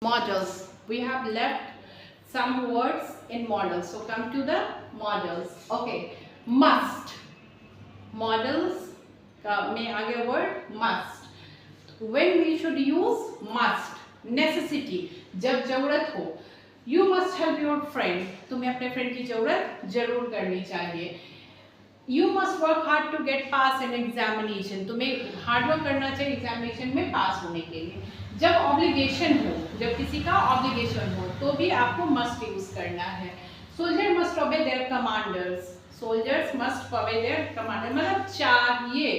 Models. We have left some words in models. So come to the models. Okay. Must. Models में आ गया word must. When we should use must. Necessity. जब जरूरत हो. You must help your friend. तुम्हें अपने friend की जरूरत जरूर करनी चाहिए. You must work hard to get pass in examination. तुम्हें हार्ड वर्क करना चाहिए एग्जामिनेशन में पास होने के लिए. जब ऑब्लिगेशन हो, जब किसी का ऑब्लिगेशन हो तो भी आपको मस्ट यूज करना है. सोल्जर मस्ट ओबे देयर कमांडर्स. सोल्जर्स मस्ट ओबे देयर कमांडर मतलब चाहिए.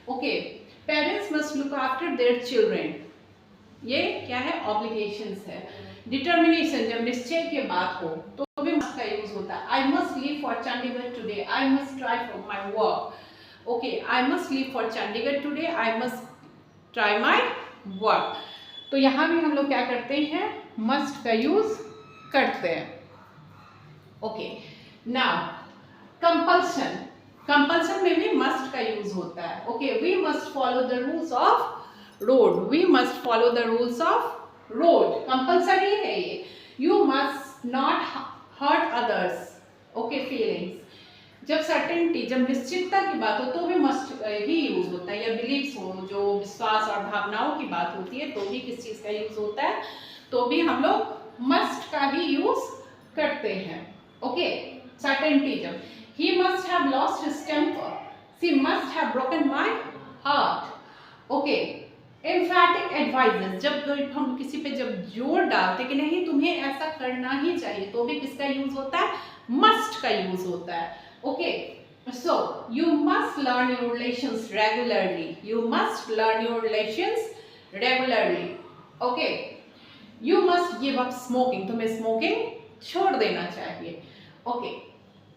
Okay. Parents must look after their children. ये क्या है? ऑब्लिगेशंस है. डिटर्मिनेशन जब निश्चय की बात हो तो भी मस्ट का यूज होता है. I must leave for Chandigarh today. I must try for my work. Okay. I must leave for Chandigarh today. I must try my work. तो यहाँ भी हम लोग क्या करते हैं? मस्ट का यूज करते हैं. ओके. Now compulsion. कंपल्सन में भी मस्ट का यूज होता है. Okay. We must follow the rules of road. We must follow the rules of road. Compulsory है ये. You must not hurt others. Okay. Feelings. जब सर्टेनिटी, जब निश्चितता की बात हो तो भी मस्ट ही यूज होता है. या बिलीव्स हो, जो विश्वास और भावनाओं की बात होती है तो भी किस चीज का यूज होता है? तो भी हम लोग मस्ट का ही यूज करते हैं. ओके. सर्टेनिटी जब he must have lost his temper. She must have broken my heart. Okay. Emphatic advices. जब हम किसी पे जब जोर डालते कि नहीं तुम्हें ऐसा करना ही चाहिए तो भी किसका यूज होता है? मस्ट का यूज होता है. Okay. So you must learn your relations regularly. You must learn your relations regularly. Okay. You must give up smoking. तुम्हें स्मोकिंग छोड़ देना चाहिए. Okay.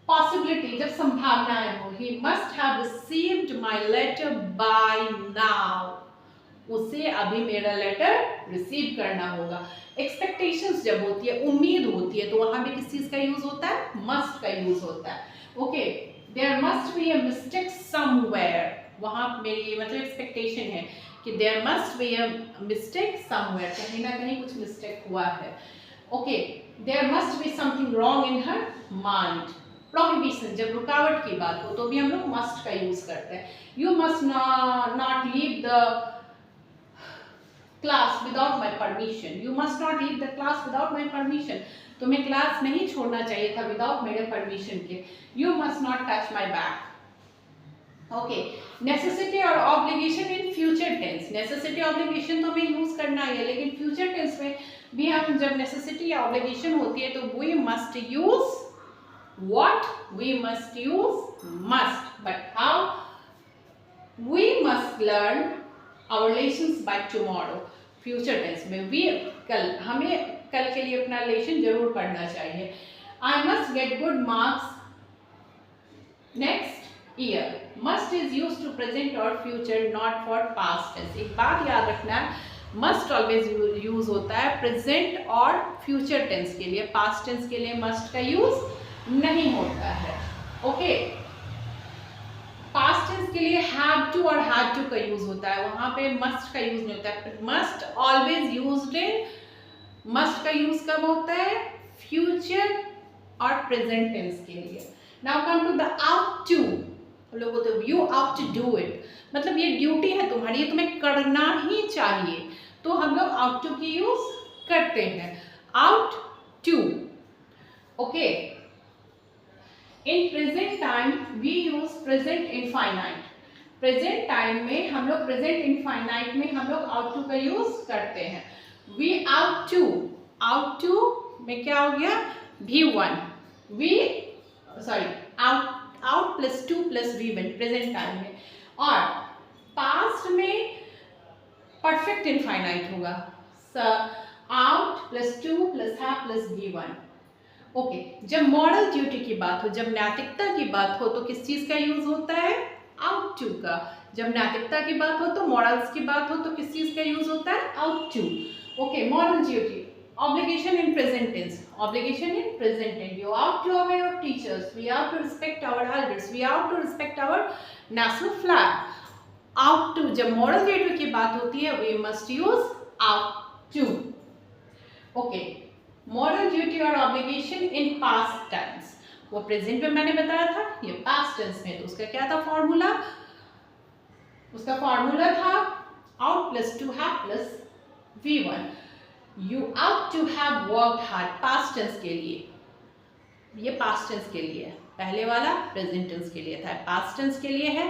Possibility जब संभावनाएं हो. He must have received my letter by now. उसे अभी मेरा लेटर रिसीव करना होगा. एक्सपेक्टेशंस जब होती है, उम्मीद होती है, तो वहां भी किस चीज का यूज होता है? मस्ट का यूज होता है. Okay. There must be a mistake somewhere. वहां मेरी मतलब एक्सपेक्टेशन है कि there must be a mistake somewhere. कहीं ना कहीं कुछ मिस्टेक हुआ है. Okay. There must be something wrong in her mind. Prohibition जब रुकावट की बात हो तो भी हम लोग मस्ट का यूज करते हैं. You must not leave the class without my permission. You must not leave the class without my permission. तुम्हें क्लास नहीं छोड़ना चाहिए था विदाउट मेरे परमिशन के. You must not touch my back. Okay. Necessity और obligation in future tense. Necessity obligation तो हमें यूज करना है, लेकिन फ्यूचर टेंस में भी हम जब नेसेसिटी या ऑब्लिगेशन होती है तो we must use what? We must use must. But how? We must learn our lessons by tomorrow. Future tense में we कल, हमें कल के लिए अपना लेसन जरूर पढ़ना चाहिए. I must get good marks next year. Must is used to present or future, not for past tense. एक बात याद रखना, must always यूज होता है प्रेजेंट और फ्यूचर टेंस के लिए. पास्ट टेंस के लिए मस्ट का यूज नहीं होता है. ओके. पास्ट टेंस के लिए हैव टू और हैड टू का यूज होता है. वहां पे मस्ट का यूज नहीं होता है. Must always used in. Must का यूज कब होता है? फ्यूचर और प्रेजेंट टेंस के लिए. Now come to the ought to. हम लोग बोलते हैं you ought to do it. मतलब ये ड्यूटी है तुम्हारी, ये तुम्हें करना ही चाहिए. तो हम लोग आउट टू की यूज करते हैं. Ought to. Okay. In present time we use present infinite. Present time में हम लोग present infinite में हम लोग out to का use करते हैं. We out to. Out to में क्या हो गया? V1. We sorry out plus 2 plus V1 present time में. और past में perfect infinite होगा. Out plus 2 plus have plus V1. Okay. जब मॉरल ड्यूटी की बात हो, जब नैतिकता की बात हो तो किस चीज का यूज होता है? आउट टू का. जब नैतिकता की बात हो तो मॉरल्स की बात हो तो किस चीज का यूज होता है? Ought to. Okay. Moral duty. Obligation in present tense. Obligation in present tense. You ought to obey your teachers. We ought to respect our elders. We ought to respect our national flag. Ought to. जब moral duty की बात होती है we must use ought to. Okay, moral duty और obligation in past tense, वो present में मैंने बताया था, ये पास्ट टेंस में, तो उसका क्या था फॉर्मूला, उसका फॉर्मूला था ought plus to have plus V1। You ought to have worked hard, past tense के लिए, ये पास्ट टेंस के लिए है, पहले वाला प्रेजेंट टेंस के लिए था, पास्ट टेंस के लिए है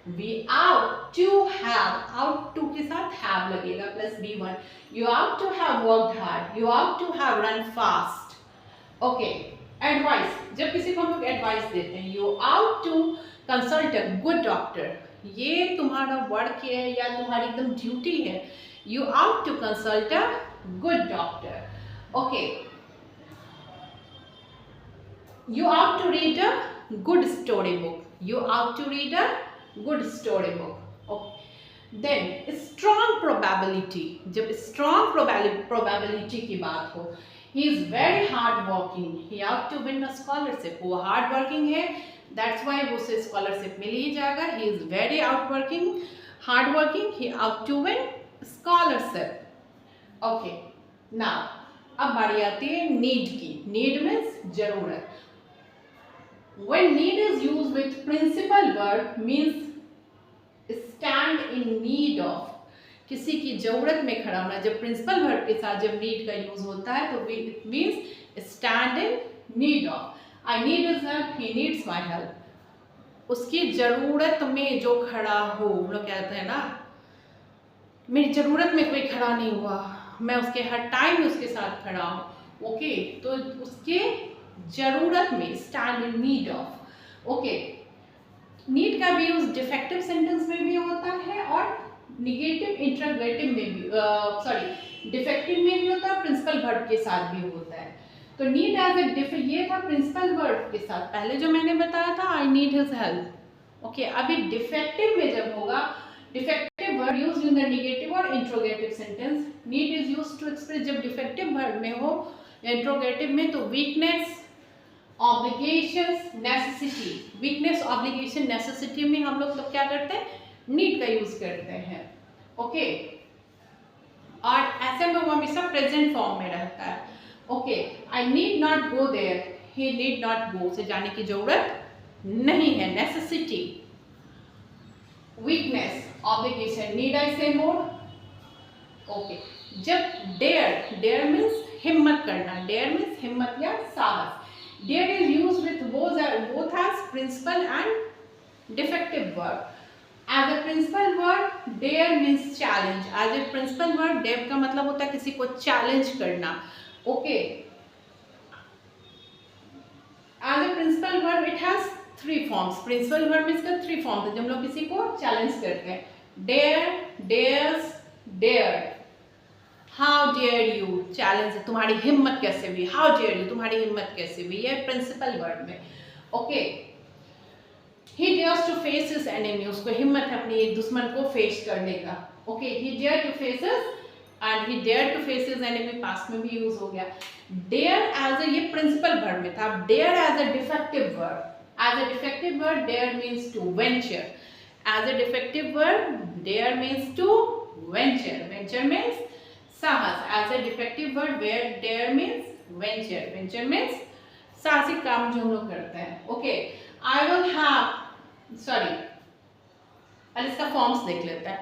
we ought to have, ought to के साथ हैव लगेगा plus V1। You ought to have worked hard, you ought to have run fast. Okay, advice, जब किसी को हम लोग एडवाइस देते हैं, you ought to consult a good doctor, ये तुम्हारा वर्क है या तुम्हारी एकदम ड्यूटी है, you ought to consult a good doctor. Okay, you ought to read a good story book, you ought to read a good story book. Okay, then strong probability, जब strong probability की बात हो, he is very hard working, he ought to win a scholarship, वो hard working है, that's why वो उसे scholarship मिल ही जाएगा, he is very outworking, hard working, he ought to win scholarship. Okay, now अब बारी आती है need की, need means जरूरत। When need is used with principal verb means stand in need of, किसी की जरूरत में खड़ा होना, जब प्रिंसिपल वर्ब के साथ जब need का यूज होता है तो it means stand in need of। I need his help, he needs my help, उसकी जरूरत में जो खड़ा हो, हम लोग कहते हैं ना, मेरी जरूरत में कोई खड़ा नहीं हुआ, मैं उसके हर टाइम उसके साथ खड़ा हूँ। ओके, तो उसके जरूरत में, stand in need of. Okay, need का भी यूज डिफेक्टिव सेंटेंस में भी होता है और निगेटिव इंटरोगेटिव में भी, डिफेक्टिव में भी होता है, प्रिंसिपल वर्ब के साथ भी होता है। तो नीड एज ए ये था प्रिंसिपल वर्ब के साथ, पहले जो मैंने बताया था I need his help. Okay, अभी डिफेक्टिव में जब होगा, defective verb used in the negative और interrogative sentence, need is used to express, जब डिफेक्टिव वर्ब में हो इंट्रोगेटिव में, तो weakness, obligations, necessity, weakness, obligation, necessity में हम लोग तो क्या करते हैं, नीड का यूज करते हैं। ओके, और ऐसे में वो हमेशा प्रेजेंट फॉर्म में रहता है। Okay, I need not go there, he need not go, उसे जाने की जरूरत नहीं है, necessity, weakness, obligation, need I say more. Okay, जब डेयर, डेयर मीन्स हिम्मत करना, डेयर मीन्स हिम्मत या साहस, dare is used with both as principal and defective verb. As a principal verb, dare means challenge. As a principal verb, dare का मतलब होता है किसी को challenge करना। Okay. As a principal verb, it has three forms. Principal verb में इसका three forms है जब हम लोग किसी को challenge करते हैं। Dare, dares, dared. How dare you, challenge है, तुम्हारी हिम्मत कैसे हुई, हाउ डेयर यू, तुम्हारी हिम्मत कैसे हुई, ये प्रिंसिपल वर्ड में। Okay, he dares to face his enemy, उसको हिम्मत है अपनी दुश्मन को फेस करने का। Okay, he dare to face his, and he dare to face his enemy, past में भी यूज हो गया। डेयर एज ए, ये प्रिंसिपल वर्ड में था, dare as a defective word, as a defective word dare means to venture, as a defective word dare means to venture, venture means साहस, as a defective word where dare means venture, venture means साहसिक काम जो हम लोग करते हैं। Okay, I will have, sorry, और इसका फॉर्म्स देख लेते हैं।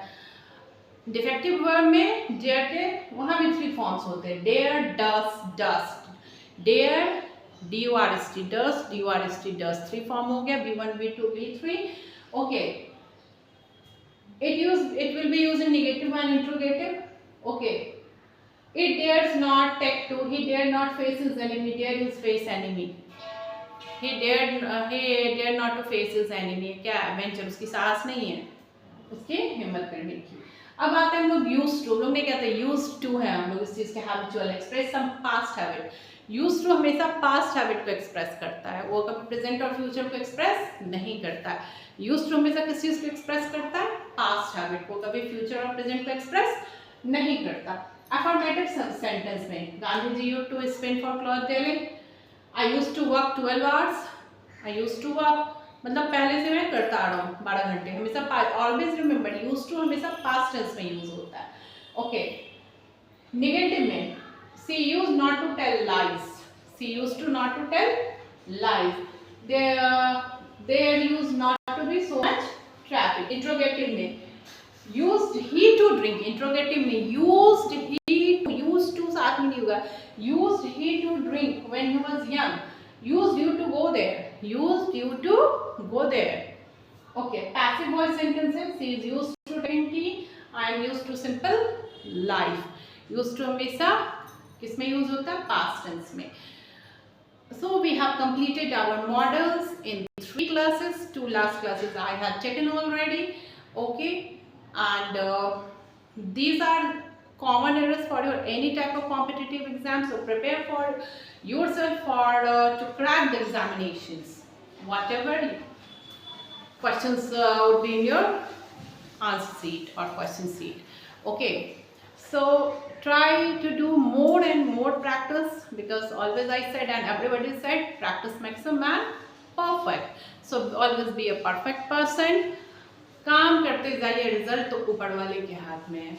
डिफेक्टिव वर्ड में डेयर के वहां भी थ्री फॉर्म्स होते हैं, dare, dust, dust, dare, DURST, dust, DURST, dust, three form हो गया, B1, B2, B3। Okay, it will be used in negative and interrogative. Okay, it dares not take to, he dare not face his enemy, dare his face enemy, he dare not to face his enemy, क्या adventure, उसकी साहस नहीं है उसकी हिम्मत करने की। अब आते हैं हम लोग यूज्ड टू, लोग नहीं कहते यूज्ड टू है हम लोग इस चीज के habitual, express some past habit. Used to हमेशा पास्ट हैबिट को एक्सप्रेस करता है, वो कभी प्रेजेंट और फ्यूचर को एक्सप्रेस नहीं करता है। यूज्ड टू हमेशा किस चीज को एक्सप्रेस करता है, पास्ट हैबिट को, कभी फ्यूचर और प्रेजेंट को एक्सप्रेस नहीं करता। अफर्मेटिव सेंटेंस में, Gandhi ji used to spend for cloth daily, I used to work 12 hours, I used to work, मतलब पहले से मैं करता आ रहा हूँ 12 घंटे, हमेशा ऑलवेज रिमेंबर यूज्ड टू हमेशा पास्ट टेंस में यूज होता है। ओके, नेगेटिव में she used not to tell lies. She used to not to tell lies. There used not to be so much traffic. Interrogative में used he to drink. Interrogative में used to साथ में नहीं होगा. Used he to drink when he was young. Used you to go there. Used you to go there. Okay. Passive voice sentences. She is used to drinking tea. I am used to simple life. Used to हमेशा किसमें use होता है? Past tense में. So we have completed our models in 3 classes. 2 last classes I have taken already. Okay, and these are common errors for your any type of competitive exam. So prepare for yourself for to crack the examinations. Whatever questions would be in your answer sheet or question sheet. Okay. So try to do more and more practice, because always I said and everybody said practice makes a man perfect. So always be a perfect person. काम करते जाइए, result तो ऊपर वाले के हाथ में है.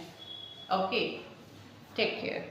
Okay, take care.